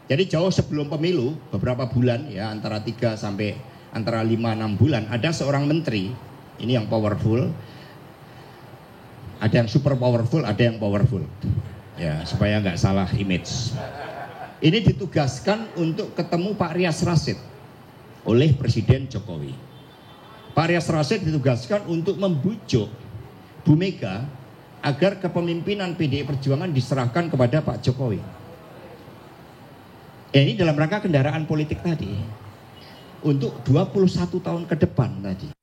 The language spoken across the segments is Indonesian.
Jadi jauh sebelum pemilu, beberapa bulan ya, antara 3 sampai antara 5-6 bulan, ada seorang menteri, ini yang powerful, ada yang super powerful, ada yang powerful. Ya, supaya nggak salah image. Ini ditugaskan untuk ketemu Pak Rias Rasyid oleh Presiden Jokowi. Pak Rias Rasyid ditugaskan untuk membujuk Bu Mega agar kepemimpinan PDI Perjuangan diserahkan kepada Pak Jokowi. Ini dalam rangka kendaraan politik tadi untuk 21 tahun ke depan tadi.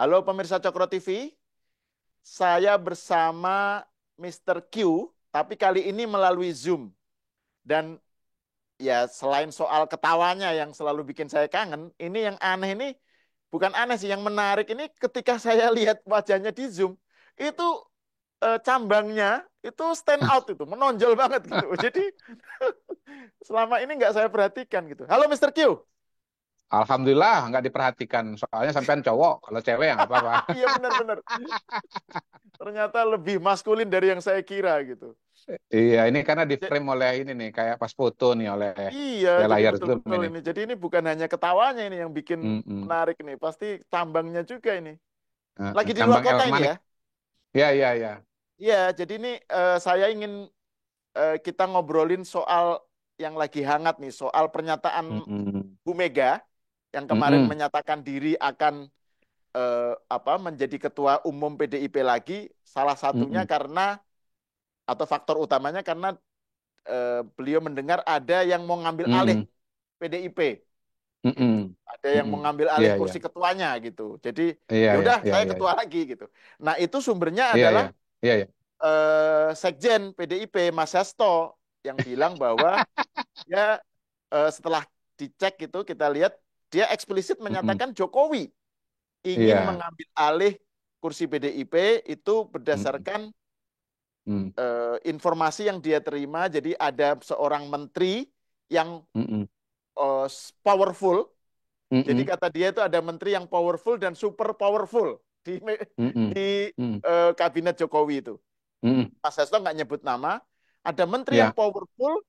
Halo pemirsa Cokro TV, saya bersama Mr. Q, tapi kali ini melalui Zoom. Dan ya selain soal ketawanya yang selalu bikin saya kangen, ini yang aneh ini, bukan aneh sih, yang menarik ini ketika saya lihat wajahnya di Zoom, itu cambangnya itu stand out, itu menonjol banget gitu. Jadi selama ini nggak saya perhatikan gitu. Halo Mr. Q. Alhamdulillah nggak diperhatikan, soalnya sampean cowok, kalau cewek ya nggak apa-apa. Iya benar-benar. Ternyata lebih maskulin dari yang saya kira gitu. Iya, ini karena di frame oleh ini nih, kayak pas foto nih oleh Iya, jadi layar Zoom betul-betul ini. ini. Jadi ini bukan hanya ketawanya ini yang bikin menarik nih. Pasti cambangnya juga ini. Lagi di luar Cambang kota ini Elmanik. ya? Iya, iya, iya. Iya, jadi ini saya ingin kita ngobrolin soal yang lagi hangat nih, soal pernyataan Bu Mega yang kemarin menyatakan diri akan menjadi ketua umum PDIP lagi. Salah satunya karena atau faktor utamanya karena beliau mendengar ada yang mau ngambil alih PDIP. Gitu. Ada yang mau ngambil alih kursi ketuanya gitu. Jadi ya udah saya ketua lagi gitu. Nah, itu sumbernya adalah Sekjen PDIP Mas Hasto yang bilang bahwa ya setelah dicek gitu kita lihat dia eksplisit menyatakan Jokowi ingin mengambil alih kursi PDIP itu berdasarkan informasi yang dia terima. Jadi ada seorang menteri yang powerful. Jadi kata dia itu ada menteri yang powerful dan super powerful di kabinet Jokowi itu. Mas Hasto nggak nyebut nama. Ada menteri yang powerful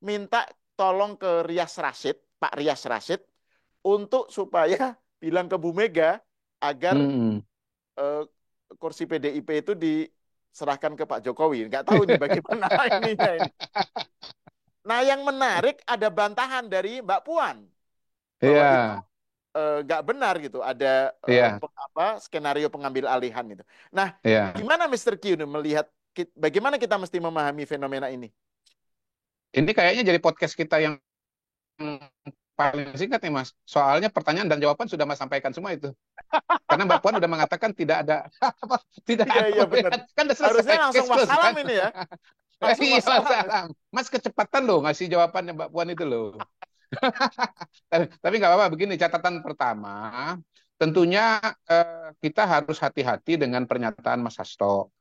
minta tolong ke Rias Rasyid, Pak Rias Rasyid, untuk supaya bilang ke Bu Mega agar kursi PDIP itu diserahkan ke Pak Jokowi. Nggak tahu nih bagaimana ininya ini. Nah, yang menarik ada bantahan dari Mbak Puan bahwa itu nggak benar gitu. Ada skenario pengambil alihan itu. Nah, gimana Mr. Q melihat bagaimana kita mesti memahami fenomena ini? Ini kayaknya jadi podcast kita yang paling singkat nih Mas. Soalnya pertanyaan dan jawaban sudah Mas sampaikan semua itu. Karena Mbak Puan udah mengatakan tidak ada tidak ada. Iya, benar. Kan udah selesai. Harusnya langsung wassalam kan? Ini ya. Langsung wassalam. Mas kecepatan loh ngasih jawabannya Mbak Puan itu loh. Tapi nggak apa-apa, begini catatan pertama, tentunya kita harus hati-hati dengan pernyataan Mas Hasto.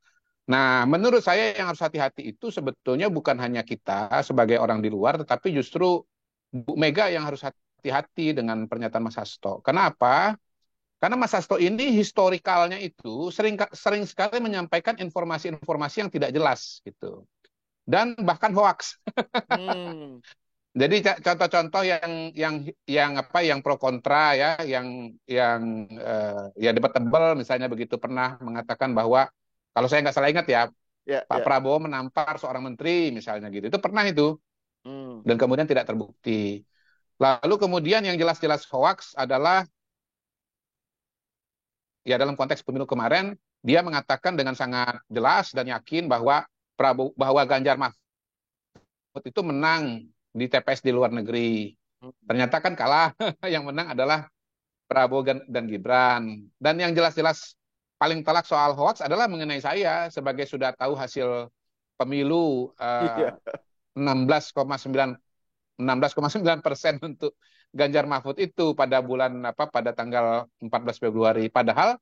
Nah, menurut saya yang harus hati-hati itu sebetulnya bukan hanya kita sebagai orang di luar, tetapi justru Bu Mega yang harus hati-hati dengan pernyataan Mas Hasto. Kenapa? Karena Mas Hasto ini historikalnya itu sering sekali menyampaikan informasi-informasi yang tidak jelas gitu, dan bahkan hoax. Jadi contoh-contoh yang pro kontra ya, yang ya debatable misalnya begitu, pernah mengatakan bahwa kalau saya nggak salah ingat ya, Pak Prabowo menampar seorang menteri misalnya gitu, itu pernah itu, dan kemudian tidak terbukti. Lalu kemudian yang jelas-jelas hoax adalah ya dalam konteks pemilu kemarin dia mengatakan dengan sangat jelas dan yakin bahwa Ganjar Mahfud itu menang di TPS di luar negeri. Ternyata kan kalah, yang menang adalah Prabowo dan Gibran. Dan yang jelas-jelas paling telak soal hoax adalah mengenai saya sebagai sudah tahu hasil pemilu 16,9% untuk Ganjar Mahfud itu pada tanggal 14 Februari. Padahal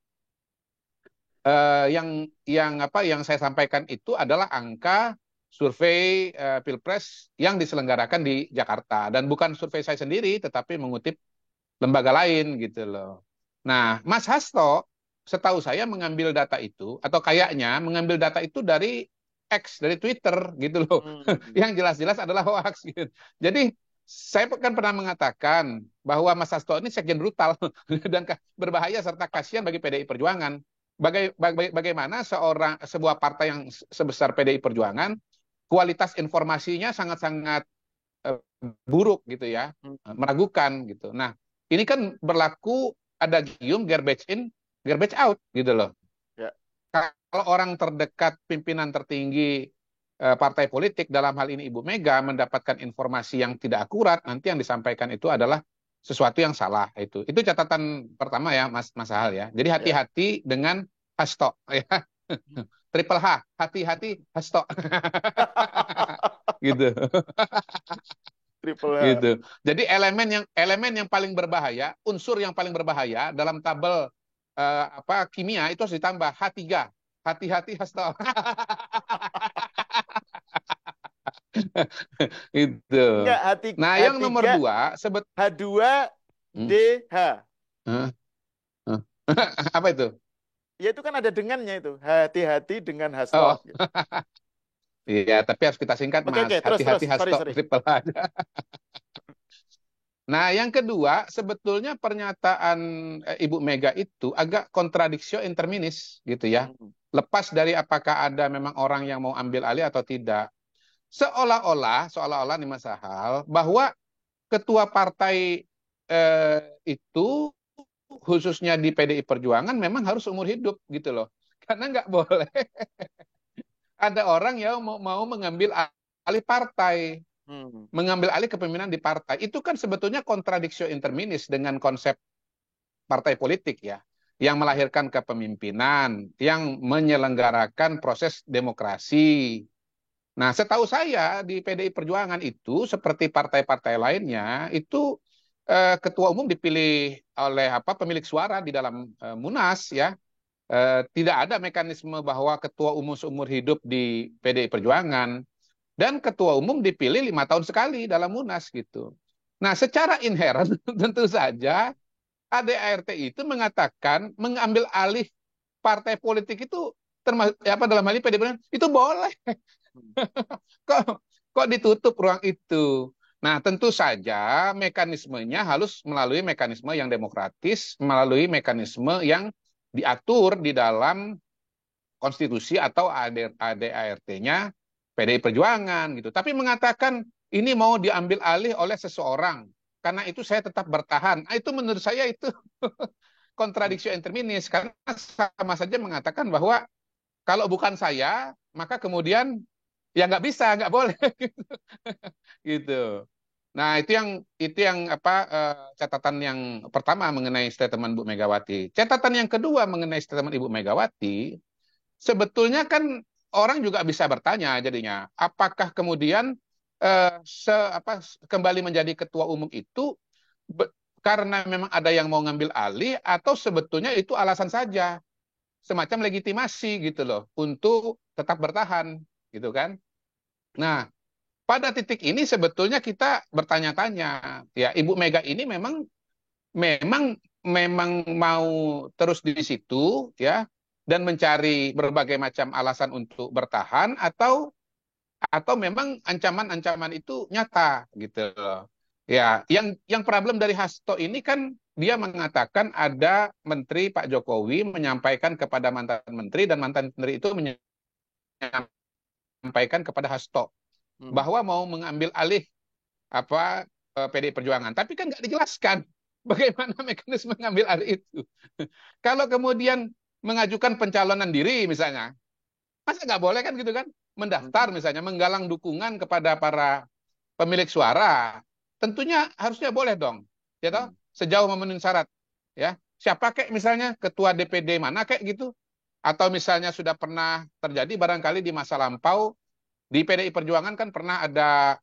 yang saya sampaikan itu adalah angka survei Pilpres yang diselenggarakan di Jakarta, dan bukan survei saya sendiri tetapi mengutip lembaga lain gitu loh. Nah, Mas Hasto setahu saya mengambil data itu, atau kayaknya mengambil data itu dari X, dari Twitter gitu loh. Yang jelas-jelas adalah hoax gitu. Jadi saya kan pernah mengatakan bahwa Mas Hasto ini sekjen brutal dan berbahaya serta kasihan bagi PDI Perjuangan. Bagaimana sebuah partai yang sebesar PDI Perjuangan kualitas informasinya sangat-sangat buruk gitu ya, meragukan gitu. Nah, ini kan berlaku ada gium garbage in, garbage out gitu loh. Ya. Kalau orang terdekat pimpinan tertinggi partai politik, dalam hal ini Ibu Mega, mendapatkan informasi yang tidak akurat, nanti yang disampaikan itu adalah sesuatu yang salah. Itu catatan pertama ya, Mas Hal ya. Jadi hati-hati dengan Hasto ya. Triple H, hati-hati Hasto. Gitu. Triple H. Gitu. Jadi elemen yang paling berbahaya, unsur yang paling berbahaya dalam tabel kimia itu harus ditambah H3. Hati-hati Hasto. Itu. Enggak, nah, yang nomor 2 H2DH. Apa itu? Ya itu kan ada dengannya itu. Hati-hati dengan Hasto. Oh. Iya, tapi harus kita singkat, Mas. Hati-hati Hasto triple aja. Nah, yang kedua, sebetulnya pernyataan Ibu Mega itu agak kontradiksi interminis gitu ya. Lepas dari apakah ada memang orang yang mau ambil alih atau tidak. Seolah-olah nih Mas Hal, bahwa ketua partai itu khususnya di PDI Perjuangan memang harus umur hidup gitu loh. Karena nggak boleh ada orang yang mau mengambil alih partai. Mengambil alih kepemimpinan di partai. Itu kan sebetulnya kontradiksi interminis dengan konsep partai politik ya. Yang melahirkan kepemimpinan, yang menyelenggarakan proses demokrasi. Nah, setahu saya di PDI Perjuangan itu, seperti partai-partai lainnya, itu ketua umum dipilih oleh pemilik suara di dalam Munas ya. Tidak ada mekanisme bahwa ketua umum seumur hidup di PDI Perjuangan. Dan ketua umum dipilih 5 tahun sekali dalam Munas gitu. Nah, secara inheren tentu saja ADART itu mengatakan mengambil alih partai politik itu termasuk dalam hal ini PDI Perjuangan itu boleh. kok ditutup ruang itu. Nah, tentu saja mekanismenya harus melalui mekanisme yang demokratis, melalui mekanisme yang diatur di dalam konstitusi atau ADART-nya PDI Perjuangan gitu. Tapi mengatakan ini mau diambil alih oleh seseorang, karena itu saya tetap bertahan. Nah, itu menurut saya itu kontradiksi interminis, karena sama saja mengatakan bahwa kalau bukan saya, maka kemudian ya nggak bisa, nggak boleh gitu. Nah, itu yang catatan yang pertama mengenai statement Bu Megawati. Catatan yang kedua mengenai statement Ibu Megawati, sebetulnya kan orang juga bisa bertanya jadinya, apakah kemudian kembali menjadi ketua umum itu karena memang ada yang mau ngambil alih, atau sebetulnya itu alasan saja, semacam legitimasi gitu loh untuk tetap bertahan gitu kan. Nah, pada titik ini sebetulnya kita bertanya-tanya, ya Ibu Mega ini memang mau terus di situ ya, dan mencari berbagai macam alasan untuk bertahan, atau memang ancaman-ancaman itu nyata gitu loh. Ya, yang problem dari Hasto ini kan dia mengatakan ada menteri Pak Jokowi menyampaikan kepada mantan menteri, dan mantan menteri itu menyampaikan kepada Hasto bahwa mau mengambil alih PDI Perjuangan. Tapi kan nggak dijelaskan bagaimana mekanisme mengambil alih itu. Kalau kemudian mengajukan pencalonan diri misalnya, masa nggak boleh kan gitu kan? Mendaftar misalnya, menggalang dukungan kepada para pemilik suara, tentunya harusnya boleh dong, ya toh, sejauh memenuhi syarat, ya. Siapa kek misalnya ketua DPD mana kek gitu, atau misalnya sudah pernah terjadi barangkali di masa lampau di PDI Perjuangan kan pernah ada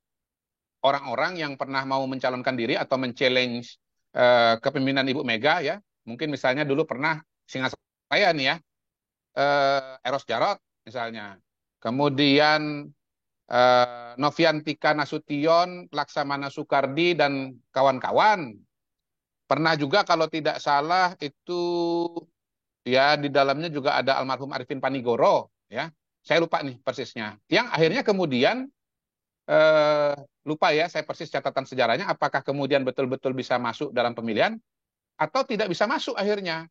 orang-orang yang pernah mau mencalonkan diri atau men-challenge kepemimpinan Ibu Mega ya. Mungkin misalnya dulu pernah singa saya nih ya, Eros Jarot misalnya. Kemudian Noviantika Nasution, Laksamana Soekardi, dan kawan-kawan. Pernah juga kalau tidak salah itu ya di dalamnya juga ada almarhum Arifin Panigoro, ya. Saya lupa nih persisnya. Yang akhirnya kemudian eh, lupa ya saya persis catatan sejarahnya. Apakah kemudian betul-betul bisa masuk dalam pemilihan atau tidak bisa masuk akhirnya?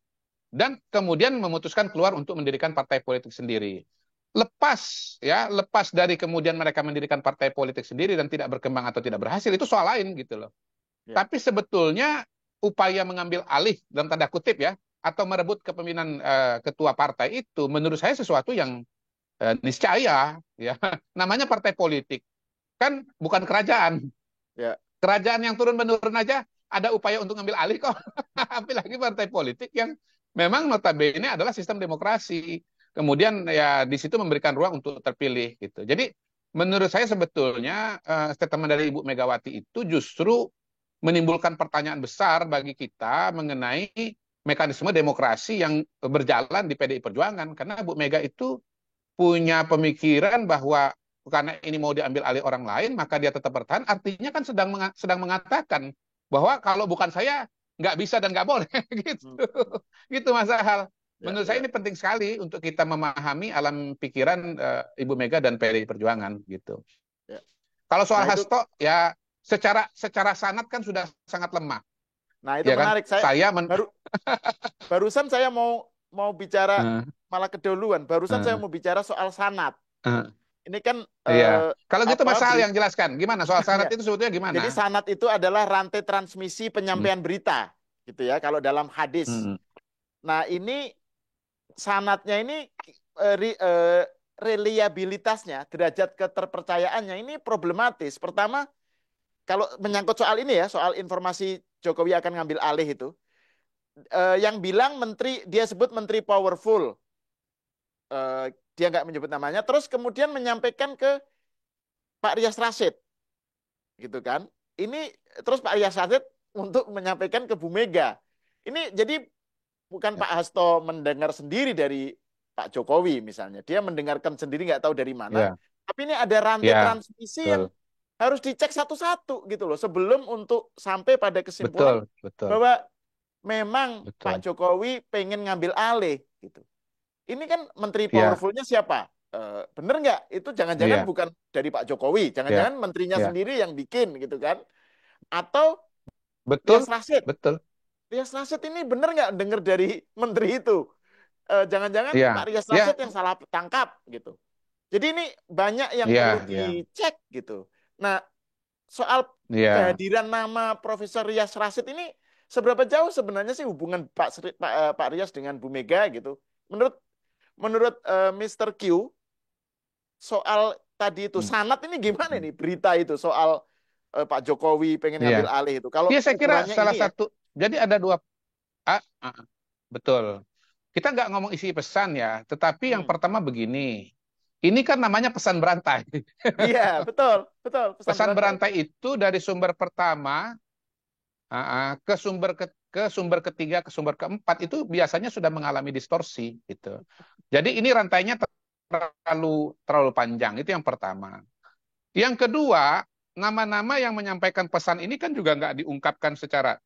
Dan kemudian memutuskan keluar untuk mendirikan partai politik sendiri. Lepas dari kemudian mereka mendirikan partai politik sendiri dan tidak berkembang atau tidak berhasil, itu soal lain gitu loh. Ya. Tapi sebetulnya upaya mengambil alih dalam tanda kutip ya, atau merebut kepemimpinan ketua partai itu menurut saya sesuatu yang niscaya ya. Namanya partai politik kan bukan kerajaan. Ya. Kerajaan yang turun menurun aja ada upaya untuk ngambil alih kok. Apalagi partai politik yang memang notabene adalah sistem demokrasi. Kemudian ya di situ memberikan ruang untuk terpilih gitu. Jadi menurut saya sebetulnya statement dari Ibu Megawati itu justru menimbulkan pertanyaan besar bagi kita mengenai mekanisme demokrasi yang berjalan di PDI Perjuangan. Karena Bu Mega itu punya pemikiran bahwa karena ini mau diambil alih orang lain, maka dia tetap bertahan. Artinya kan sedang mengatakan bahwa kalau bukan saya nggak bisa dan nggak boleh gitu. Gitu Mas Ahal. Menurut saya ini penting sekali untuk kita memahami alam pikiran Ibu Mega dan PDI Perjuangan gitu. Ya. Kalau soal Nah, Hasto ya secara sanad kan sudah sangat lemah. Nah, itu Ya menarik. kan? Barusan saya mau bicara malah keduluan. Barusan saya mau bicara soal sanad. Ini kan iya. Kalau gitu Mas Ahal yang jelaskan gimana soal sanad itu sebetulnya gimana? Jadi sanad itu adalah rantai transmisi penyampaian berita, gitu ya. Kalau dalam hadis. Nah, ini sanadnya ini reliabilitasnya, derajat keterpercayaannya ini problematis. Pertama, kalau menyangkut soal ini ya, soal informasi Jokowi akan ngambil alih itu, yang bilang menteri, dia sebut menteri powerful, dia nggak menyebut namanya, terus kemudian menyampaikan ke Pak Rias Rasyid, gitu kan? Ini terus Pak Rias Rasyid untuk menyampaikan ke Bu Mega. Ini jadi bukan Pak Hasto mendengar sendiri dari Pak Jokowi misalnya, dia mendengarkan sendiri nggak tahu dari mana. Tapi ini ada rantai transmisi yang harus dicek satu-satu gitu loh sebelum untuk sampai pada kesimpulan bahwa memang Pak Jokowi pengen ngambil alih gitu. Ini kan menteri powerfulnya siapa? Bener nggak? Itu jangan-jangan bukan dari Pak Jokowi, jangan-jangan menterinya sendiri yang bikin gitu kan? Atau Rias Rasyid? Rias Rasyid ini bener nggak dengar dari menteri itu? Jangan-jangan Pak Rias Rasyid yang salah tangkap gitu. Jadi ini banyak yang perlu dicek gitu. Nah, soal kehadiran nama Profesor Rias Rasyid ini seberapa jauh sebenarnya sih hubungan Pak Rias dengan Bu Mega gitu? Menurut Mr. Q, soal tadi itu sanad ini gimana nih berita itu soal Pak Jokowi pengen ngambil alih itu? Kalau saya kira salah satu. Jadi ada dua. Betul. Kita nggak ngomong isi pesan ya, tetapi yang pertama begini. Ini kan namanya pesan berantai. Iya, betul. Pesan berantai itu dari sumber pertama ke sumber ketiga, ke sumber keempat itu biasanya sudah mengalami distorsi gitu. Jadi ini rantainya terlalu panjang, itu yang pertama. Yang kedua, nama-nama yang menyampaikan pesan ini kan juga nggak diungkapkan secara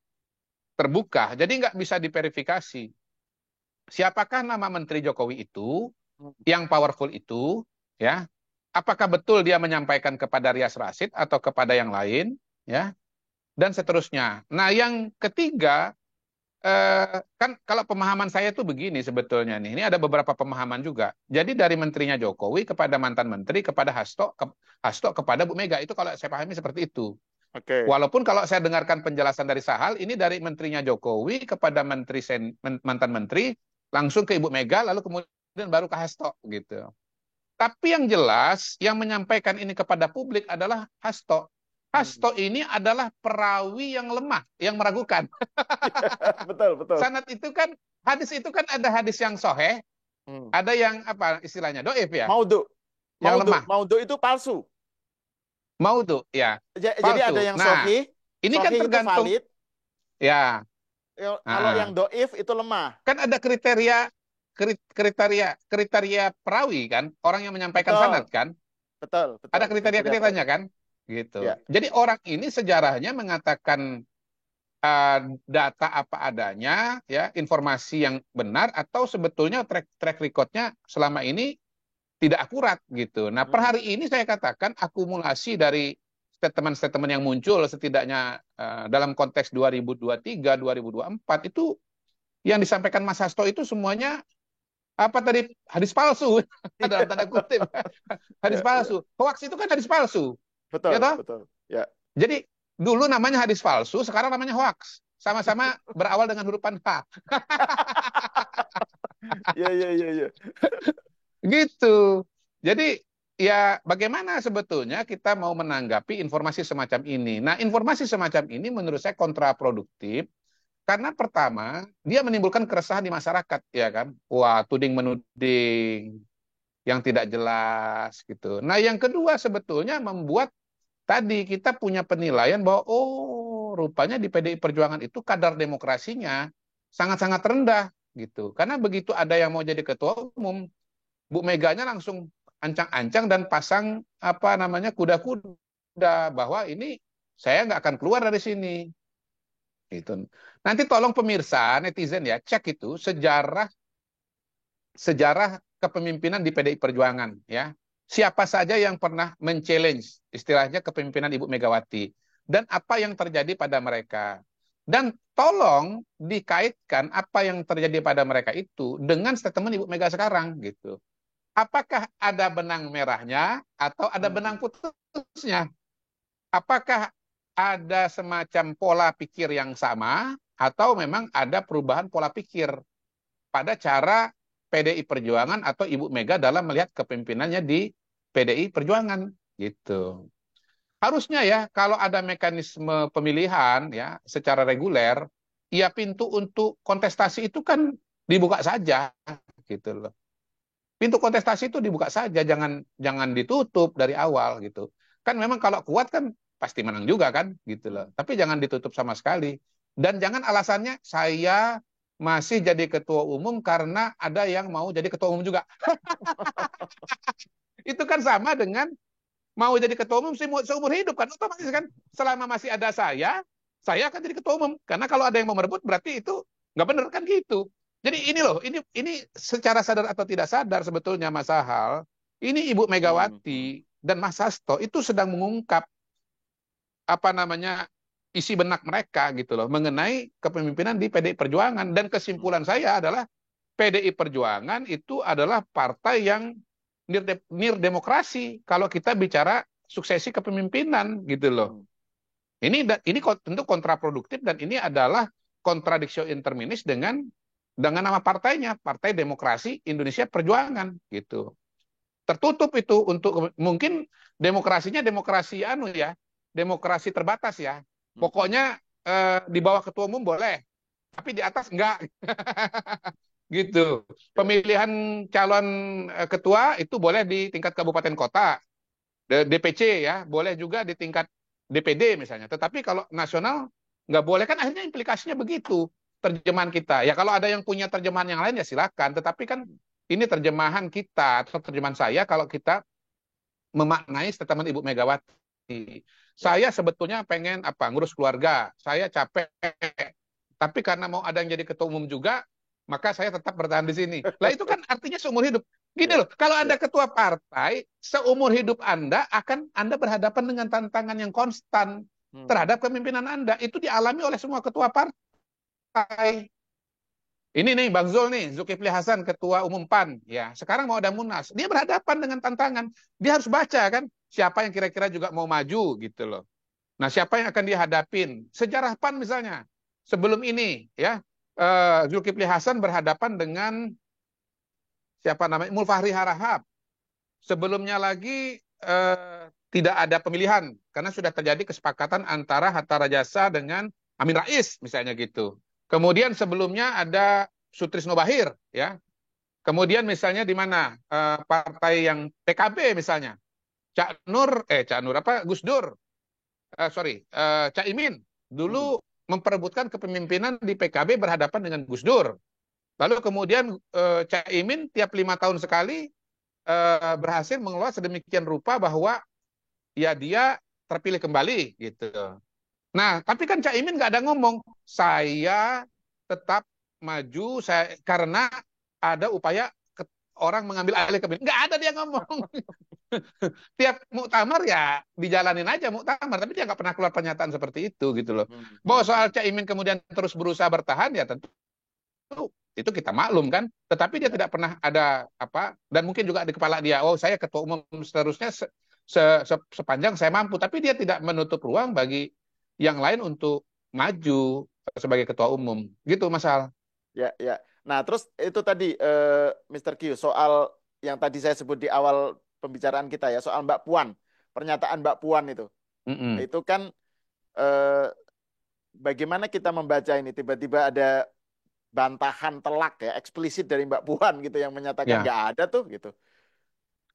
terbuka, jadi nggak bisa diverifikasi. Siapakah nama Menteri Jokowi itu yang powerful itu, ya? Apakah betul dia menyampaikan kepada Rias Rasyid atau kepada yang lain, ya? Dan seterusnya. Nah, yang ketiga, kan kalau pemahaman saya itu begini sebetulnya nih. Ini ada beberapa pemahaman juga. Jadi dari menterinya Jokowi kepada mantan menteri, kepada Hasto kepada Bu Mega. Itu kalau saya pahami seperti itu. Walaupun kalau saya dengarkan penjelasan dari Sahal, ini dari menterinya Jokowi kepada mantan menteri, langsung ke Ibu Mega, lalu kemudian baru ke Hasto gitu. Tapi yang jelas, yang menyampaikan ini kepada publik adalah Hasto. Hasto ini adalah perawi yang lemah, yang meragukan. Betul. Sanad itu kan, hadis itu kan ada hadis yang soheh, ada yang apa istilahnya, doif ya. Maudhu itu palsu. Maudhu, ya. Jadi ada yang sohih, ini kan tergantung. Valid. Ya. Kalau yang doif itu lemah. Kan ada kriteria perawi kan, orang yang menyampaikan sanad kan. Betul. Ada kriteria-kriterianya kan. Gitu. Ya. Jadi orang ini sejarahnya mengatakan data apa adanya, ya, informasi yang benar, atau sebetulnya track recordnya selama ini tidak akurat gitu. Nah, per hari ini saya katakan akumulasi dari statement-statement yang muncul setidaknya dalam konteks 2023, 2024 itu yang disampaikan Mas Hasto itu semuanya apa tadi, hadis palsu dalam tanda kutip. Hadis palsu. Hoax itu kan hadis palsu. Ya Betul, toh? betul. Ya. Jadi dulu namanya hadis palsu, sekarang namanya hoax. Sama-sama berawal dengan hurufan H. Iya, iya, iya, iya. Gitu. Jadi ya bagaimana sebetulnya kita mau menanggapi informasi semacam ini. Nah, informasi semacam ini menurut saya kontraproduktif karena pertama, dia menimbulkan keresahan di masyarakat, ya kan? Wah, tuding menuding yang tidak jelas gitu. Nah, yang kedua sebetulnya membuat tadi kita punya penilaian bahwa oh, rupanya di PDI Perjuangan itu kadar demokrasinya sangat-sangat rendah gitu. Karena begitu ada yang mau jadi ketua umum, Bu Meganya langsung ancang-ancang dan pasang apa namanya kuda-kuda bahwa ini saya nggak akan keluar dari sini. Gitu. Nanti tolong pemirsa netizen ya cek itu sejarah kepemimpinan di PDI Perjuangan ya. Siapa saja yang pernah men-challenge istilahnya kepemimpinan Ibu Megawati dan apa yang terjadi pada mereka. Dan tolong dikaitkan apa yang terjadi pada mereka itu dengan statement Ibu Mega sekarang gitu. Apakah ada benang merahnya atau ada benang putusnya? Apakah ada semacam pola pikir yang sama atau memang ada perubahan pola pikir pada cara PDI Perjuangan atau Ibu Mega dalam melihat kepemimpinannya di PDI Perjuangan gitu. Harusnya ya kalau ada mekanisme pemilihan ya secara reguler, ya pintu untuk kontestasi itu kan dibuka saja gitu loh. Pintu kontestasi itu dibuka saja, jangan ditutup dari awal gitu. Kan memang kalau kuat kan pasti menang juga kan gitu loh. Tapi jangan ditutup sama sekali. Dan jangan alasannya saya masih jadi ketua umum karena ada yang mau jadi ketua umum juga. Itu kan sama dengan mau jadi ketua umum seumur hidup kan, otomatis kan selama masih ada saya akan jadi ketua umum. Karena kalau ada yang mau merebut berarti itu nggak benar kan gitu. Jadi ini loh, ini secara sadar atau tidak sadar sebetulnya Mas Sahal, ini Ibu Megawati dan Mas Hasto itu sedang mengungkap apa namanya isi benak mereka gitu loh mengenai kepemimpinan di PDI Perjuangan, dan kesimpulan saya adalah PDI Perjuangan itu adalah partai yang nir demokrasi kalau kita bicara suksesi kepemimpinan gitu loh. Ini tentu kontraproduktif dan ini adalah kontradiksi interminis dengan nama partainya, Partai Demokrasi Indonesia Perjuangan gitu. Tertutup itu untuk mungkin demokrasinya demokrasi demokrasi terbatas ya. Pokoknya di bawah ketua umum boleh, tapi di atas enggak. Gitu. Pemilihan calon ketua itu boleh di tingkat kabupaten kota, DPC ya, boleh juga di tingkat DPD misalnya. Tetapi kalau nasional nggak boleh, kan akhirnya implikasinya begitu terjemahan kita. Ya kalau ada yang punya terjemahan yang lain ya silakan. Tetapi kan ini terjemahan kita atau terjemahan saya kalau kita memaknai statement Ibu Megawati. Saya sebetulnya pengen ngurus keluarga. Saya capek. Tapi karena mau ada yang jadi ketua umum juga, maka saya tetap bertahan di sini. Lah itu kan artinya seumur hidup. Gini loh, kalau Anda ketua partai, seumur hidup Anda berhadapan dengan tantangan yang konstan terhadap kepemimpinan Anda. Itu dialami oleh semua ketua partai. Ini nih Bang Zul nih, Zulkifli Hasan ketua umum PAN ya. Sekarang mau ada Munas. Dia berhadapan dengan tantangan. Dia harus baca kan siapa yang kira-kira juga mau maju gitu loh. Nah, siapa yang akan dihadapin? Sejarah PAN misalnya. Sebelum ini ya, Zulkifli Hasan berhadapan dengan siapa namanya? Mulfahri Harahap. Sebelumnya lagi tidak ada pemilihan karena sudah terjadi kesepakatan antara Hatta Rajasa dengan Amin Rais misalnya gitu. Kemudian sebelumnya ada Sutrisno Bahir ya. Kemudian misalnya di mana partai yang PKB misalnya. Cak Nur Gus Dur. Cak Imin dulu memperebutkan kepemimpinan di PKB berhadapan dengan Gus Dur. Lalu kemudian Cak Imin tiap 5 tahun sekali berhasil mengelola sedemikian rupa bahwa ya dia terpilih kembali gitu. Nah, tapi kan Caimin nggak ada ngomong, saya tetap maju karena ada upaya orang mengambil alih kepemimpinan. Nggak ada dia ngomong. Tiap muktamar ya dijalanin aja muktamar, tapi dia nggak pernah keluar pernyataan seperti itu gitu loh. Bahwa soal Caimin kemudian terus berusaha bertahan ya tentu itu kita maklum kan, tetapi dia tidak pernah ada apa, dan mungkin juga di kepala dia, oh saya ketua umum seterusnya sepanjang saya mampu, tapi dia tidak menutup ruang bagi yang lain untuk maju sebagai ketua umum gitu Mas Al. Ya, ya. Nah, terus itu tadi Mr. Q soal yang tadi saya sebut di awal pembicaraan kita ya, soal Mbak Puan, pernyataan Mbak Puan itu. Itu kan bagaimana kita membaca ini, tiba-tiba ada bantahan telak ya, eksplisit dari Mbak Puan gitu yang menyatakan nggak ada tuh gitu.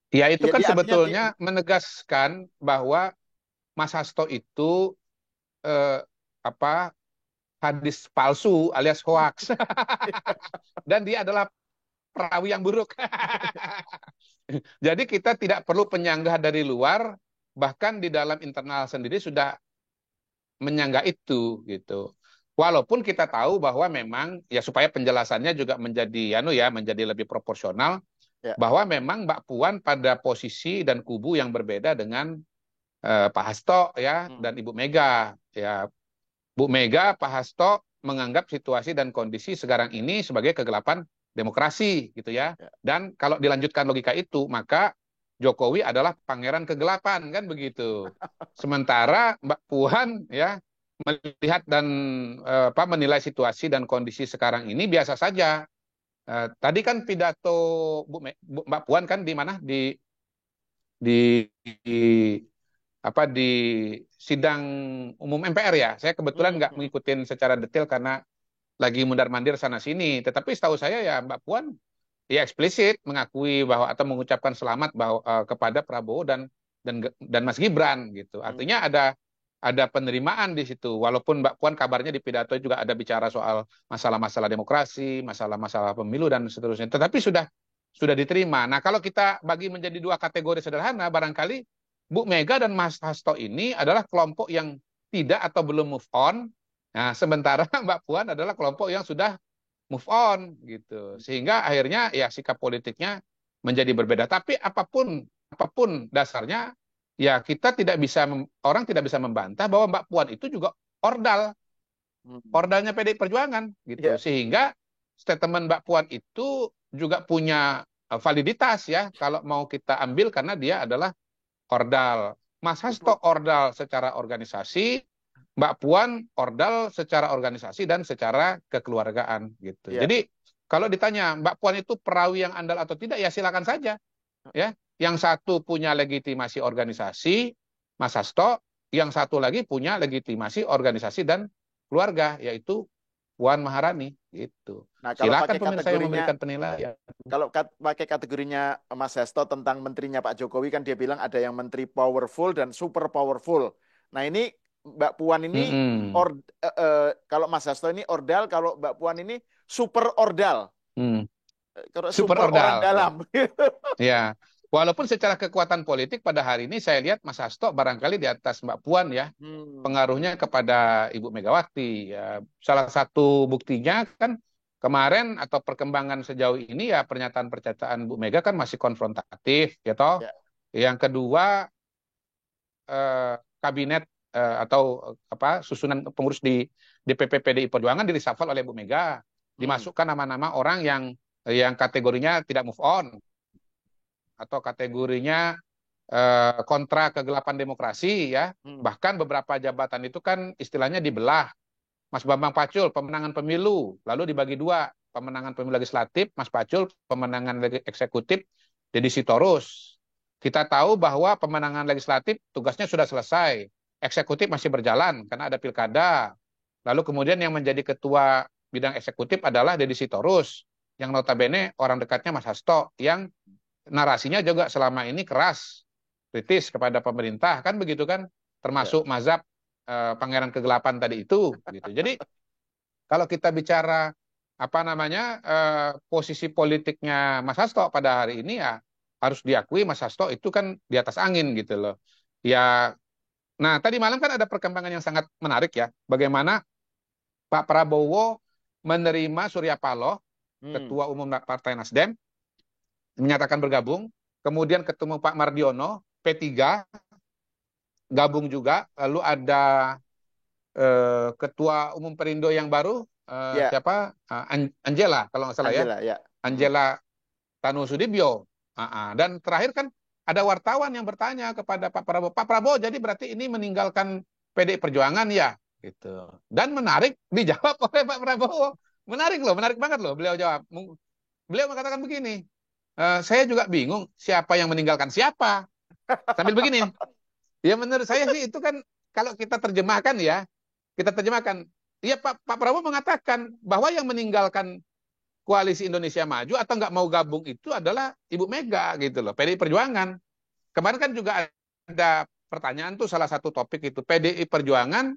Ya itu kan Jadi artinya sebetulnya menegaskan bahwa Mas Hasto itu hadis palsu alias hoax dan dia adalah perawi yang buruk. Jadi kita tidak perlu penyanggah dari luar, bahkan di dalam internal sendiri sudah menyanggah itu gitu. Walaupun kita tahu bahwa memang ya supaya penjelasannya juga menjadi menjadi lebih proporsional, bahwa memang Mbak Puan pada posisi dan kubu yang berbeda dengan Pak Hasto ya dan Ibu Mega ya. Bu Mega, Pak Hasto menganggap situasi dan kondisi sekarang ini sebagai kegelapan demokrasi gitu ya. Dan kalau dilanjutkan logika itu, maka Jokowi adalah pangeran kegelapan kan begitu. Sementara Mbak Puan ya melihat dan menilai situasi dan kondisi sekarang ini biasa saja. Tadi kan pidato Mbak Puan kan di mana di di sidang umum MPR ya. Saya kebetulan nggak mengikuti secara detail karena lagi mundar-mandir sana sini. Tetapi setahu saya ya Mbak Puan ya eksplisit mengakui bahwa atau mengucapkan selamat bahwa kepada Prabowo dan Mas Gibran gitu. Artinya ada penerimaan di situ. Walaupun Mbak Puan kabarnya di pidato juga ada bicara soal masalah-masalah demokrasi, masalah-masalah pemilu dan seterusnya. Tetapi sudah diterima. Nah, kalau kita bagi menjadi dua kategori sederhana, barangkali Bu Mega dan Mas Hasto ini adalah kelompok yang tidak atau belum move on. Nah, sementara Mbak Puan adalah kelompok yang sudah move on gitu. Sehingga akhirnya ya sikap politiknya menjadi berbeda. Tapi apapun dasarnya ya kita orang tidak bisa membantah bahwa Mbak Puan itu juga ordalnya PDI Perjuangan gitu. Sehingga statement Mbak Puan itu juga punya validitas ya kalau mau kita ambil karena dia adalah ordal. Mas Hasto ordal secara organisasi, Mbak Puan ordal secara organisasi dan secara kekeluargaan gitu. Jadi kalau ditanya Mbak Puan itu perawi yang andal atau tidak ya silakan saja. Ya, yang satu punya legitimasi organisasi, Mas Hasto, yang satu lagi punya legitimasi organisasi dan keluarga yaitu Puan Maharani gitu. Nah, kalau silakan pakai pemirsa yang memberikan penilaian. Kalau pakai kategorinya Mas Hasto tentang menterinya Pak Jokowi kan dia bilang ada yang menteri powerful dan super powerful. Nah ini Mbak Puan ini kalau Mas Hasto ini ordal, kalau Mbak Puan ini super ordal. Kalau super ordal. Orang dalam. Ya. Walaupun secara kekuatan politik pada hari ini saya lihat Mas Hasto barangkali di atas Mbak Puan ya. Pengaruhnya kepada Ibu Megawati. Ya. Salah satu buktinya kan kemarin atau perkembangan sejauh ini ya pernyataan Bu Mega kan masih konfrontatif ya toh. Yang kedua kabinet atau susunan pengurus di DPP PDI Perjuangan direshuffle oleh Bu Mega. Dimasukkan nama-nama orang yang kategorinya tidak move on atau kategorinya kontra kegelapan demokrasi ya. Bahkan beberapa jabatan itu kan istilahnya dibelah. Mas Bambang Pacul pemenangan pemilu lalu dibagi dua, pemenangan pemilu legislatif Mas Pacul, pemenangan eksekutif Deddy Sitorus. Kita tahu bahwa pemenangan legislatif tugasnya sudah selesai, eksekutif masih berjalan karena ada pilkada. Lalu kemudian yang menjadi ketua bidang eksekutif adalah Deddy Sitorus yang notabene orang dekatnya Mas Hasto yang narasinya juga selama ini keras, kritis kepada pemerintah kan begitu kan, termasuk mazhab pangeran kegelapan tadi itu gitu. Jadi kalau kita bicara posisi politiknya Mas Hasto pada hari ini ya harus diakui Mas Hasto itu kan di atas angin gitu loh. Ya Nah, tadi malam kan ada perkembangan yang sangat menarik ya. Bagaimana Pak Prabowo menerima Surya Paloh, Ketua Umum Partai Nasdem, menyatakan bergabung. Kemudian ketemu Pak Mardiono, P3, gabung juga. Lalu ada Ketua Umum Perindo yang baru, Ya, siapa? Angela, kalau nggak salah ya. Angela, ya. Angela Tanu Sudibyo. Dan terakhir kan ada wartawan yang bertanya kepada Pak Prabowo, Pak Prabowo, jadi berarti ini meninggalkan PDI Perjuangan ya? Gitu. Dan menarik dijawab oleh Pak Prabowo. Menarik loh, menarik banget loh beliau jawab. Beliau mengatakan begini, saya juga bingung siapa yang meninggalkan siapa. Sambil begini, ya menurut saya sih itu kan kalau kita terjemahkan ya, ya Pak Prabowo mengatakan bahwa yang meninggalkan Koalisi Indonesia Maju atau nggak mau gabung itu adalah Ibu Mega gitu loh, PDI Perjuangan. Kemarin kan juga ada pertanyaan tuh, salah satu topik itu PDI Perjuangan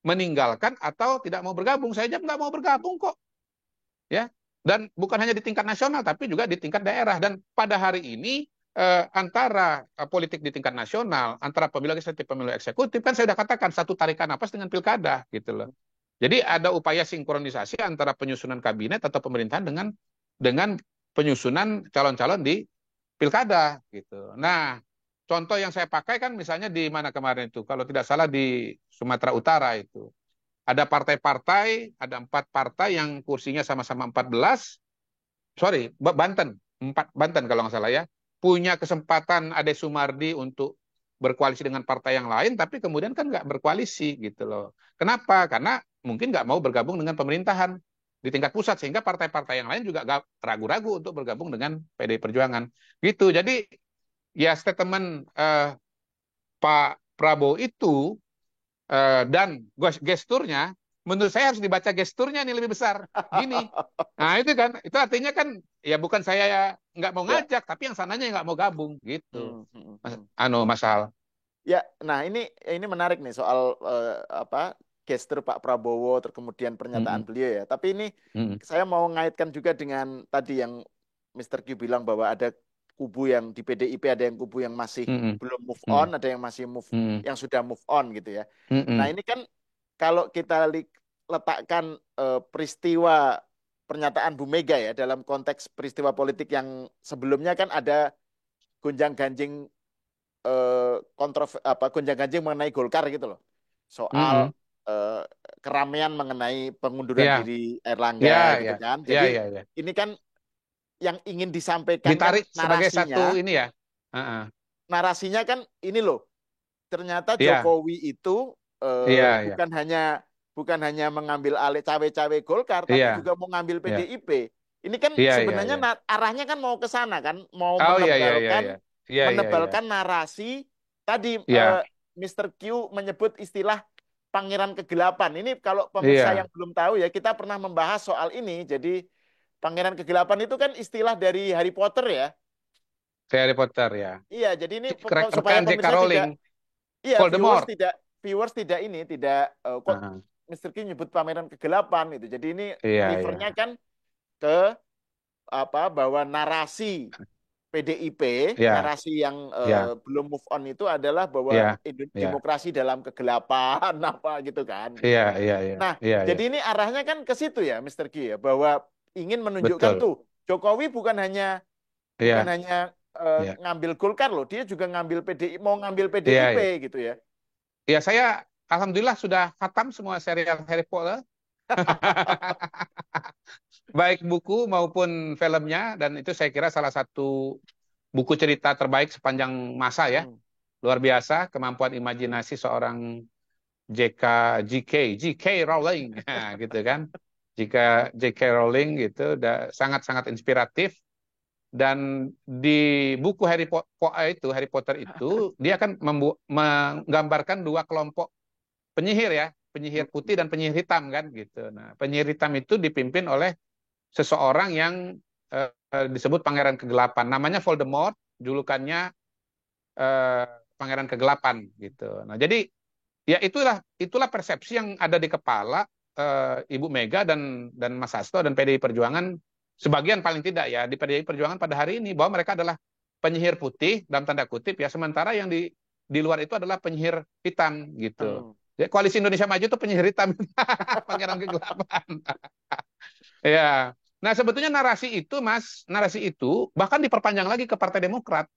meninggalkan atau tidak mau bergabung. Saya jawab nggak mau bergabung kok, ya. Dan bukan hanya di tingkat nasional tapi juga di tingkat daerah. Dan pada hari ini antara politik di tingkat nasional, antara pemilu legislatif, pemilu eksekutif, kan saya sudah katakan satu tarikan napas dengan pilkada gitu loh. Jadi ada upaya sinkronisasi antara penyusunan kabinet atau pemerintahan dengan penyusunan calon-calon di pilkada gitu. Nah, contoh yang saya pakai kan misalnya di mana kemarin itu, kalau tidak salah di Sumatera Utara itu. Ada partai-partai, ada 4 partai yang kursinya sama-sama 14, sorry, Banten, 4 Banten kalau nggak salah ya, punya kesempatan Ade Sumardi untuk berkoalisi dengan partai yang lain, tapi kemudian kan nggak berkoalisi gitu loh. Kenapa? Karena mungkin nggak mau bergabung dengan pemerintahan di tingkat pusat, sehingga partai-partai yang lain juga ragu-ragu untuk bergabung dengan PDI Perjuangan. Gitu. Jadi ya statement Pak Prabowo itu dan gesturnya, menurut saya harus dibaca gesturnya nih lebih besar. Gini. Nah itu kan, itu artinya kan ya bukan saya nggak mau Ya. ngajak, tapi yang sananya nggak mau gabung gitu. Mas Al. Ya, nah ini menarik nih soal gestur Pak Prabowo, terus kemudian pernyataan beliau ya. Tapi ini saya mau ngaitkan juga dengan tadi yang Mr. Q bilang bahwa ada kubu yang di PDIP, ada yang kubu yang masih belum move on, ada yang masih yang sudah move on gitu ya. Nah ini kan kalau kita letakkan peristiwa pernyataan Bu Mega ya dalam konteks peristiwa politik yang sebelumnya kan ada gonjang-ganjing gonjang-ganjing mengenai Golkar gitu loh. Soal keramaian mengenai pengunduran diri Erlangga gitu kan. Jadi ini kan yang ingin disampaikan ditarik kan sebagai narasinya, satu ini ya. narasinya kan ini loh. Ternyata Jokowi itu bukan hanya mengambil alih cawe-cawe Golkar, tapi juga mau ngambil PDIP. Ini kan sebenarnya arahnya kan mau ke sana kan, mau menebalkan narasi tadi Mr. Q menyebut istilah Pangeran Kegelapan. Ini kalau pemirsa yang belum tahu ya, kita pernah membahas soal ini. Jadi Pangeran Kegelapan itu kan istilah dari Harry Potter ya. Harry Potter ya. Iya, jadi ini supaya Rekan J.K. pemirsa Rowling. Voldemort. Viewers tidak kok Mr. Q nyebut Pangeran Kegelapan itu. Jadi ini refernya kan ke bahwa narasi PDIP, narasi yang belum move on itu adalah bahwa demokrasi dalam kegelapan apa gitu kan. Nah, jadi ini arahnya kan ke situ ya, Mr. Q ya, bahwa ingin menunjukkan tuh Jokowi bukan hanya ngambil Golkar loh, dia juga mau ngambil PDIP gitu ya. Ya, saya alhamdulillah sudah khatam semua serial Harry Potter. Baik buku maupun filmnya, dan itu saya kira salah satu buku cerita terbaik sepanjang masa ya. Luar biasa kemampuan imajinasi seorang J.K. Rowling gitu kan. J.K. Rowling gitu sangat-sangat inspiratif. Dan di buku Harry Potter itu dia kan menggambarkan 2 kelompok penyihir ya, penyihir putih dan penyihir hitam kan gitu. Nah, penyihir hitam itu dipimpin oleh seseorang yang disebut Pangeran Kegelapan. Namanya Voldemort, julukannya Pangeran Kegelapan gitu. Nah, jadi ya itulah persepsi yang ada di kepala Ibu Mega dan Mas Hasto dan PDI Perjuangan, sebagian paling tidak ya di PDI Perjuangan pada hari ini, bahwa mereka adalah penyihir putih dalam tanda kutip ya, sementara yang di luar itu adalah penyihir hitam gitu. Jadi Koalisi Indonesia Maju itu penyihir hitam, pangeran kegelapan. Ya. Nah, sebetulnya narasi itu, Mas, narasi itu bahkan diperpanjang lagi ke Partai Demokrat.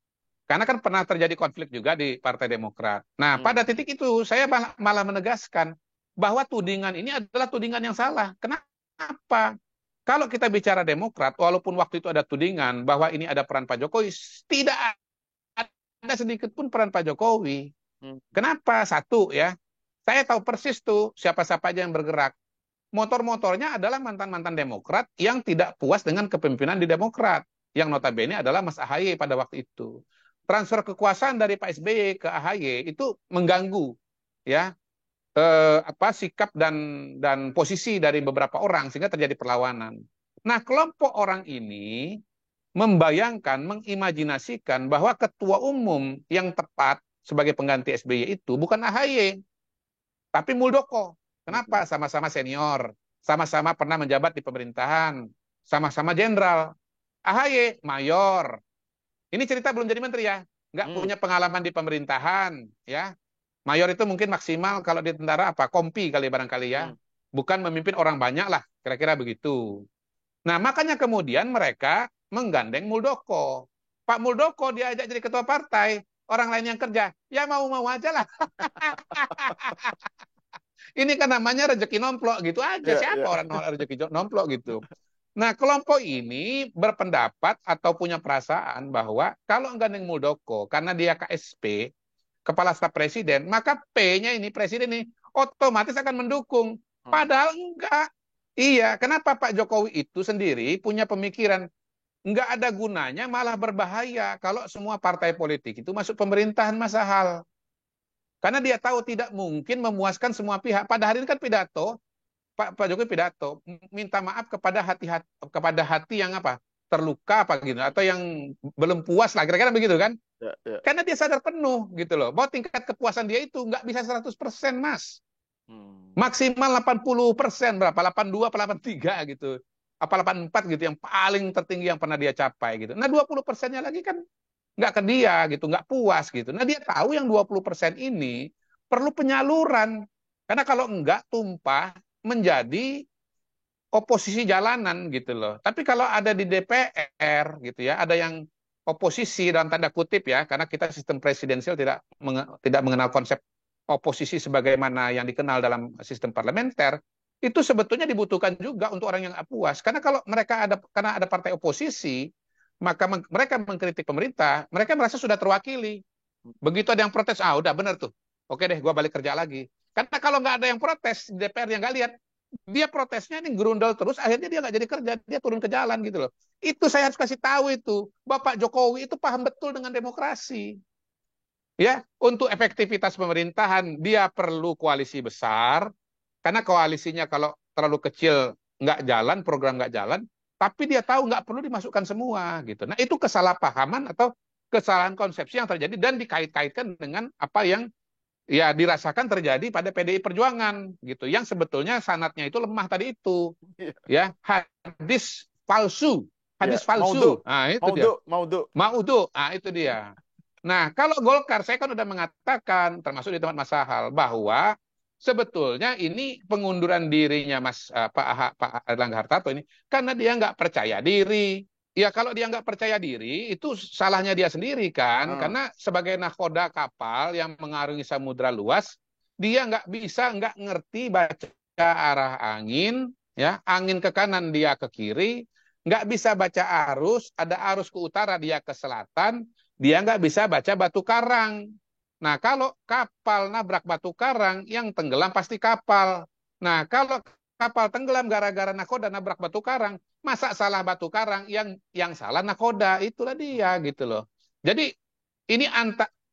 Karena kan pernah terjadi konflik juga di Partai Demokrat. Nah, pada titik itu saya malah menegaskan bahwa tudingan ini adalah tudingan yang salah. Kenapa? Kalau kita bicara Demokrat, walaupun waktu itu ada tudingan bahwa ini ada peran Pak Jokowi, tidak ada sedikit pun peran Pak Jokowi. Kenapa? Satu ya, saya tahu persis tuh siapa-siapa aja yang bergerak. Motor-motornya adalah mantan-mantan Demokrat yang tidak puas dengan kepemimpinan di Demokrat. Yang notabene adalah Mas AHY pada waktu itu. Transfer kekuasaan dari Pak SBY ke AHY itu mengganggu ya sikap dan posisi dari beberapa orang sehingga terjadi perlawanan. Nah, kelompok orang ini membayangkan, mengimajinasikan bahwa ketua umum yang tepat sebagai pengganti SBY itu bukan AHY, tapi Muldoko. Kenapa? Sama-sama senior, sama-sama pernah menjabat di pemerintahan, sama-sama jenderal. AHY mayor. Ini cerita belum jadi menteri ya, nggak punya pengalaman di pemerintahan, ya. Mayor itu mungkin maksimal kalau di tentara apa, kompi kali barangkali ya, bukan memimpin orang banyak lah, kira-kira begitu. Nah, makanya kemudian mereka menggandeng Muldoko. Pak Muldoko diajak jadi ketua partai, orang lain yang kerja, ya mau-mau aja lah. Ini kan namanya rezeki nomplok gitu aja. Siapa orang rezeki nomplok gitu. Nah, kelompok ini berpendapat atau punya perasaan bahwa kalau menggandeng Muldoko karena dia KSP, Kepala Staf Presiden, maka P-nya ini Presiden ini otomatis akan mendukung. Padahal enggak. Iya, kenapa Pak Jokowi itu sendiri punya pemikiran enggak ada gunanya, malah berbahaya kalau semua partai politik itu masuk pemerintahan masa hal. Karena dia tahu tidak mungkin memuaskan semua pihak. Pada hari ini kan pidato, Pak Jokowi pidato minta maaf kepada hati yang apa terluka apa gitu atau yang belum puas lah kira-kira begitu kan? Karena dia sadar penuh gitu loh bahwa tingkat kepuasan dia itu nggak bisa 100% Mas. Maksimal 80% berapa? 82 apa 83 gitu. Apa 84 gitu yang paling tertinggi yang pernah dia capai gitu. Nah 20%-nya lagi kan nggak ke dia gitu, nggak puas gitu. Nah dia tahu yang 20% ini perlu penyaluran. Karena kalau enggak tumpah menjadi oposisi jalanan gitu loh. Tapi kalau ada di DPR gitu ya, ada yang oposisi dalam tanda kutip ya, karena kita sistem presidensial tidak mengenal konsep oposisi sebagaimana yang dikenal dalam sistem parlementer, itu sebetulnya dibutuhkan juga untuk orang yang puas. Karena kalau karena ada partai oposisi, maka mereka mengkritik pemerintah, mereka merasa sudah terwakili. Begitu ada yang protes, udah benar tuh. Oke deh, gue balik kerja lagi. Karena kalau nggak ada yang protes, DPR yang nggak lihat, dia protesnya ini gerundel terus, akhirnya dia nggak jadi kerja, dia turun ke jalan gitu loh. Itu saya harus kasih tahu itu, Bapak Jokowi itu paham betul dengan demokrasi. Ya, untuk efektivitas pemerintahan dia perlu koalisi besar, karena koalisinya kalau terlalu kecil nggak jalan, program nggak jalan, tapi dia tahu nggak perlu dimasukkan semua gitu. Nah itu kesalahpahaman atau kesalahan konsepsi yang terjadi dan dikait-kaitkan dengan apa yang ya dirasakan terjadi pada PDI Perjuangan gitu, yang sebetulnya sanatnya itu lemah tadi itu, ya hadis palsu, nah itu dia, nah itu dia. Nah kalau Golkar saya kan udah mengatakan termasuk di tempat Mas Sahal bahwa sebetulnya ini pengunduran dirinya Pak Erlangga Hartarto ini karena dia nggak percaya diri. Ya kalau dia nggak percaya diri itu salahnya dia sendiri kan, karena sebagai nahkoda kapal yang mengarungi samudra luas, dia nggak ngerti baca arah angin, ya angin ke kanan dia ke kiri, nggak bisa baca arus, ada arus ke utara dia ke selatan, dia nggak bisa baca batu karang. Nah kalau kapal nabrak batu karang, yang tenggelam pasti kapal. Nah kalau kapal tenggelam gara-gara nakoda nabrak batu karang, masa salah batu karang, yang salah nakoda, itulah dia gitu loh. Jadi ini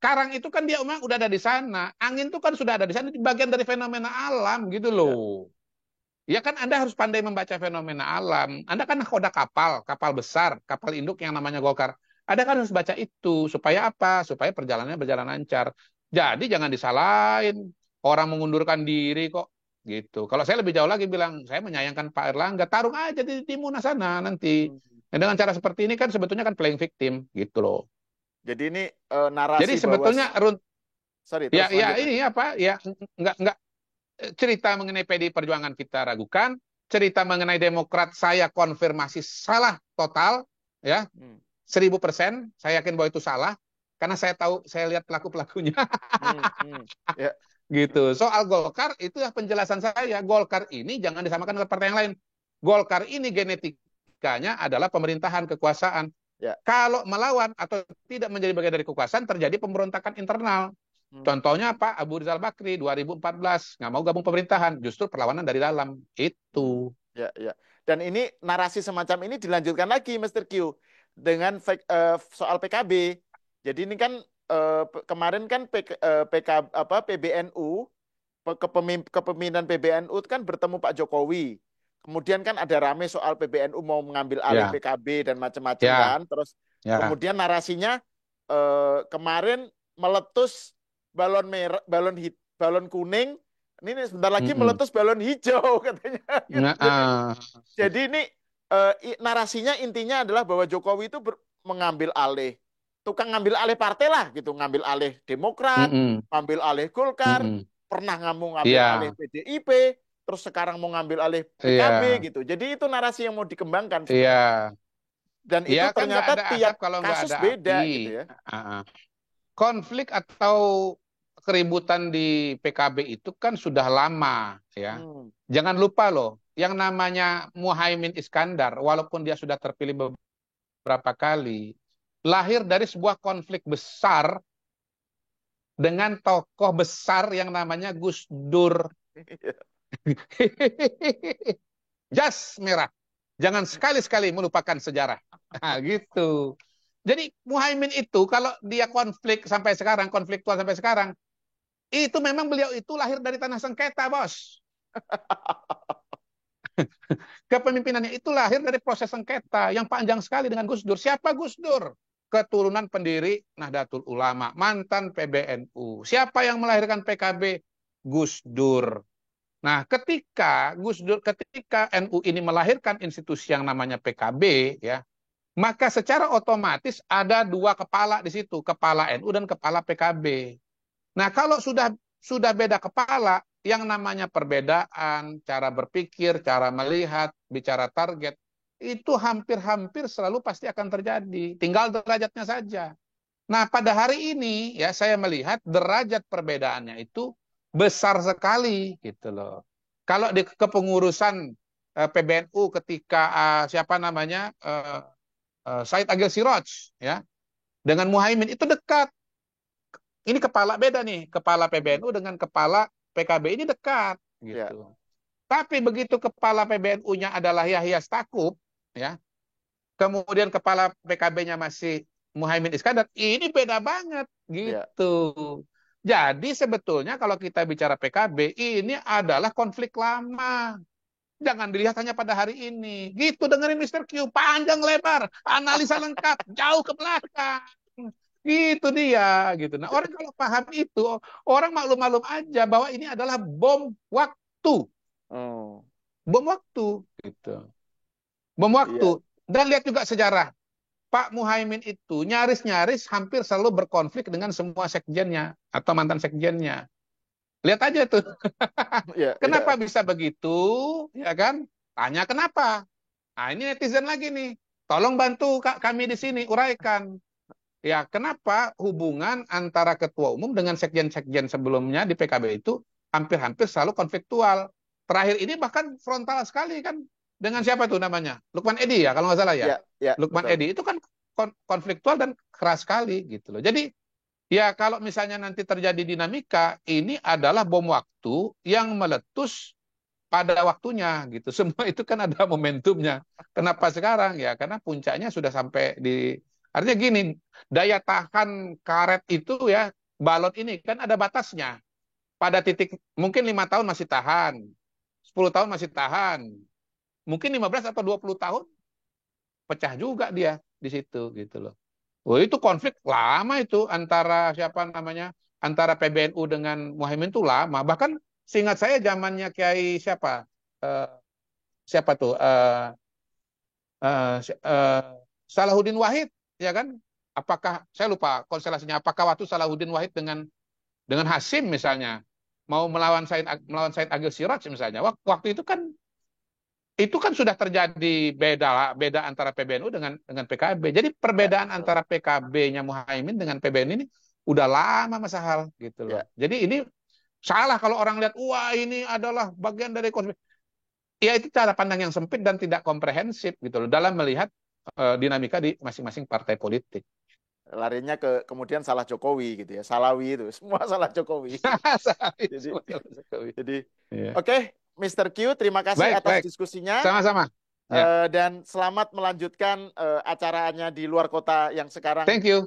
karang itu kan dia memang udah ada di sana, angin itu kan sudah ada di sana, di bagian dari fenomena alam gitu loh. Ya kan Anda harus pandai membaca fenomena alam. Anda kan nakoda kapal besar, kapal induk yang namanya Golkar. Anda kan harus baca itu supaya apa? Supaya perjalanannya berjalan lancar. Jadi jangan disalahin orang mengundurkan diri kok gitu. Kalau saya lebih jauh lagi bilang, saya menyayangkan Pak Erlangga, tarung aja di Munas sana nanti. Dan dengan cara seperti ini kan sebetulnya kan playing victim gitu loh. Jadi ini narasi Jadi sebetulnya Sorry, Ya, terus lanjut, Mas. ini apa? Ya, nggak cerita mengenai PDI Perjuangan kita ragukan, cerita mengenai Demokrat saya konfirmasi salah total, ya, Hmm. 1000% saya yakin bahwa itu salah, karena saya tahu, saya lihat pelaku-pelakunya. Hmm. Hmm. Ya. Gitu. Soal Golkar, itu ya penjelasan saya. Golkar ini jangan disamakan dengan partai yang lain. Golkar ini genetikanya adalah pemerintahan, kekuasaan. Ya. Kalau melawan atau tidak menjadi bagian dari kekuasaan, terjadi pemberontakan internal. Hmm. Contohnya apa? Abu Rizal Bakri 2014 nggak mau gabung pemerintahan, justru perlawanan dari dalam. Itu. Ya, ya. Dan ini narasi semacam ini dilanjutkan lagi, Mr. Q, dengan soal PKB. Jadi ini kan kemarin kan PBNU, kepemimpinan PBNU itu kan bertemu Pak Jokowi. Kemudian kan ada rame soal PBNU mau mengambil alih Ya, PKB dan macam-macam ya, kan. Terus ya. kemudian narasinya kemarin meletus balon merah, balon kuning. Ini sebentar lagi Mm-mm. meletus balon hijau katanya. Gitu. Nggak, Jadi ini narasinya intinya adalah bahwa Jokowi itu mengambil alih, tukang ngambil alih partai lah gitu, ngambil alih Demokrat, mm-mm. ngambil alih Golkar, Mm-mm. pernah ngambil alih Iya, PDIP, terus sekarang mau ngambil alih PKB iya, gitu. Jadi itu narasi yang mau dikembangkan iya. sebenarnya. Dan Iya itu kan nggak ternyata ada asap tiap kalau nggak kasus ada api. beda gitu ya. Ah, ah. Konflik atau keributan di PKB itu kan sudah lama ya. Hmm. Jangan lupa loh, yang namanya Muhaimin Iskandar, walaupun dia sudah terpilih beberapa kali, lahir dari sebuah konflik besar dengan tokoh besar yang namanya Gus Dur. Jas merah. Jangan sekali-sekali melupakan sejarah. Nah, gitu. Jadi Muhaimin itu kalau dia konflik sampai sekarang, konfliktual sampai sekarang, itu memang beliau itu lahir dari tanah sengketa, Bos. Kepemimpinannya itu lahir dari proses sengketa yang panjang sekali dengan Gus Dur. Siapa Gus Dur? Keturunan pendiri Nahdlatul Ulama, mantan PBNU. Siapa yang melahirkan PKB? Gus Dur. Nah, ketika NU ini melahirkan institusi yang namanya PKB, ya, maka secara otomatis ada dua kepala di situ, kepala NU dan kepala PKB. Nah, kalau sudah beda kepala, yang namanya perbedaan, cara berpikir, cara melihat, bicara target, itu hampir-hampir selalu pasti akan terjadi. Tinggal derajatnya saja. Nah, pada hari ini ya saya melihat derajat perbedaannya itu besar sekali gitu loh. Kalau di kepengurusan PBNU ketika siapa namanya Said Agil Siraj ya dengan Muhaimin itu dekat. Ini kepala beda nih, kepala PBNU dengan kepala PKB ini dekat Ya. gitu. Tapi begitu kepala PBNU-nya adalah Yahya Stakuf ya, kemudian kepala PKB-nya masih Muhaimin Iskandar, ini beda banget Ya. gitu. Jadi sebetulnya kalau kita bicara PKB, ini adalah konflik lama. Jangan dilihat hanya pada hari ini. Gitu dengerin Mister Q, panjang lebar, analisa lengkap, jauh ke belakang. Gitu dia gitu. Nah, orang kalau paham itu, orang maklum-maklum aja bahwa ini adalah bom waktu. Oh. Bom waktu gitu. Bom waktu. Iya. Dan lihat juga sejarah. Pak Muhaimin itu nyaris-nyaris hampir selalu berkonflik dengan semua sekjennya atau mantan sekjennya. Lihat aja tuh. Ya, Kenapa ya. bisa begitu? Ya kan? Tanya kenapa. Nah, ini netizen lagi nih. Tolong bantu kami di sini uraikan. Ya, kenapa hubungan antara ketua umum dengan sekjen-sekjen sebelumnya di PKB itu hampir-hampir selalu konfliktual. Terakhir ini bahkan frontal sekali kan dengan siapa tuh namanya? Lukman Edi ya kalau nggak salah ya. Ya, ya, Lukman betul. Edi itu kan konfliktual dan keras sekali gitu loh. Jadi ya kalau misalnya nanti terjadi dinamika, ini adalah bom waktu yang meletus pada waktunya gitu. Semua itu kan ada momentumnya. Kenapa sekarang ya? Karena puncaknya sudah sampai di artinya gini, daya tahan karet itu ya, balon ini kan ada batasnya. Pada titik mungkin 5 tahun masih tahan, 10 tahun masih tahan, mungkin 15 atau 20 tahun pecah juga dia di situ gitu loh. Oh, itu konflik lama itu antara siapa namanya? Antara PBNU dengan Muhaimin itu lama. Bahkan seingat saya zamannya Kiai siapa? Uh, siapa tuh? Uh, uh, Salahuddin Wahid, ya kan? Apakah saya lupa konstelasinya? Apakah waktu Salahuddin Wahid dengan dengan Hasim misalnya, mau melawan Said Agil Siraj misalnya, waktu itu kan sudah terjadi beda antara PBNU dengan PKB. Jadi perbedaan antara PKB-nya Muhaimin dengan PBNU ini udah lama Mas Ahal gitu loh. Jadi ini salah kalau orang lihat wah ini adalah bagian dari konspirasi. Ya itu cara pandang yang sempit dan tidak komprehensif gitu loh dalam melihat dinamika di masing-masing partai politik. Larinya kemudian salah Jokowi gitu ya, Salawi itu semua salah Jokowi. Jadi oke, Mr. Q, terima kasih atas diskusinya. Sama-sama. Dan selamat melanjutkan acaranya di luar kota yang sekarang. Thank you.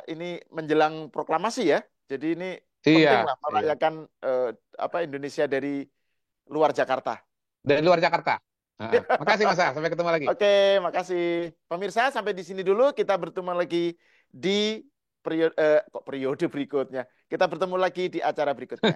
Ini menjelang proklamasi ya. Jadi ini penting lah merayakan Indonesia dari luar Jakarta. Dari luar Jakarta. Makasih Mas, sampai ketemu lagi. Oke, makasih. Pemirsa, sampai di sini dulu. Kita bertemu lagi di periode berikutnya. Kita bertemu lagi di acara berikutnya.